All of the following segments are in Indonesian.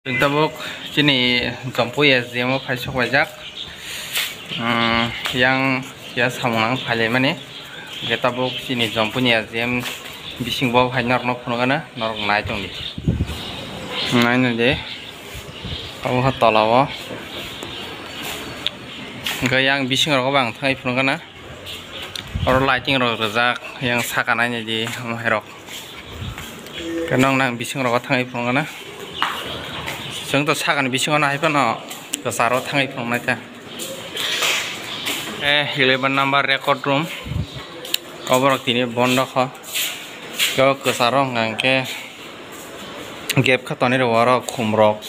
Chúng ta bốc trên này dòng phôi gì mà phải sọc vài rác, yang ya samang phải lấy mà nè, cái ta bốc trên này dòng phôi gì em bị sinh bao phải nở nó phun cái nó nái trong đi, nái nữa đấy, không hết tỏ lâu cái yang bị sinh rồi các bạn thấy phun cái nó, rồi lại chừng rồi rác yang sạc cái này như gì không hay rồi, cái nong đang bị sinh rồi các thằng phun cái nó. Chúng ta 사간 비싱어 나이번어 그 사로 탕이 풍나자. 11 number record room. 거버럭 디니 본더커. 그 사로 nganke gap khatoni waro khumrok.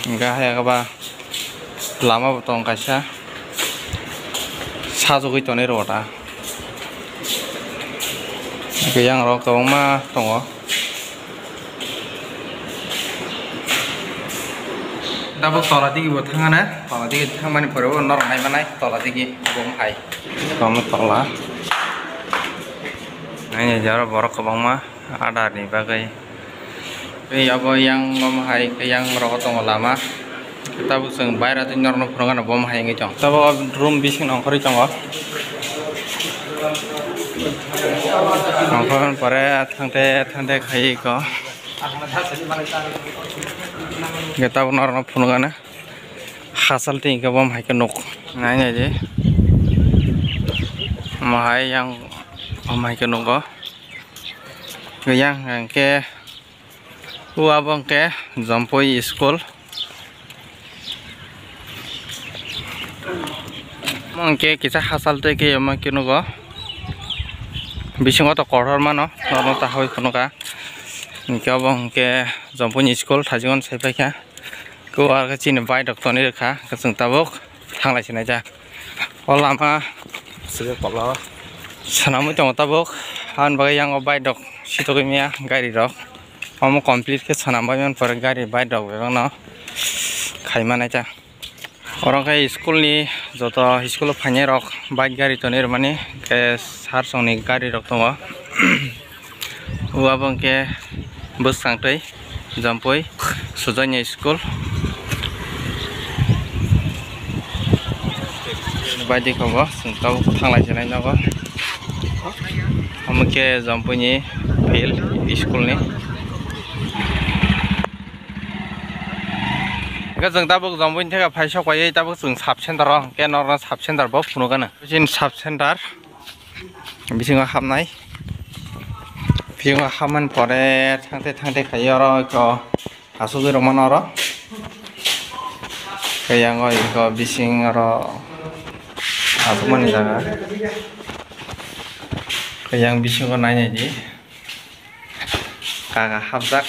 Inga hayaba lama botong kaisa sajogoi toni rota. Yang rok tongma tongo. Tapi tola tinggi buat tangan ya, tola tinggi tangan mana perlu normal mana, tola tinggi bom hai, kamu tola. Ini jarak borok ke bawah mah ada nih bagai. Ini apa yang bom hai, yang merokok tunggu lama. Kita buseng bayar atau normal perlu bom hai ngecong. Tapi room bising nongkori cong. Nongkoran pare tante kai ko. Kita benar-benar punugan hasil tinggal bom hai kenuk nanya aja mahai yang bom hai kenuk ko yang ke abang ke jampoi school mangke kisah hasil teke yang kenuk ko bising atau koror mana normal tahu kenuka Nika bang ke jampoi school tajiwan saya pakai keluar ke sini bayi dokter ni dekah ke sengtabuk tang lagi sini aja. Kalau lama sudah pola. Senamu cuma tabuk han bagai yang bayi dok situ kimia gari dok. Kamu komplit ke senam bayi per gari bayi dok memang no. Kaiman aja. Orang ke school ni jodoh school punya rok bayi gari tu ni rumani ke sarsong ni gari dok tu wah. Bang ke bus sangtai jampoi sujanya school baji kawa sengkau tanglai jenai naga amke jampoi ni field school ni cái rừng ta bước dòng bên thế phải sau quay ta bước rừng sập center rồi cái nó sập center bóp nó cái này trên sập center bị sinh hoạt này Piung haman pore thangte kaya ro ko asugi romano ro kaya ngoi ko bising ro asumani jaga kaya bising ko nanya ji kaga habjak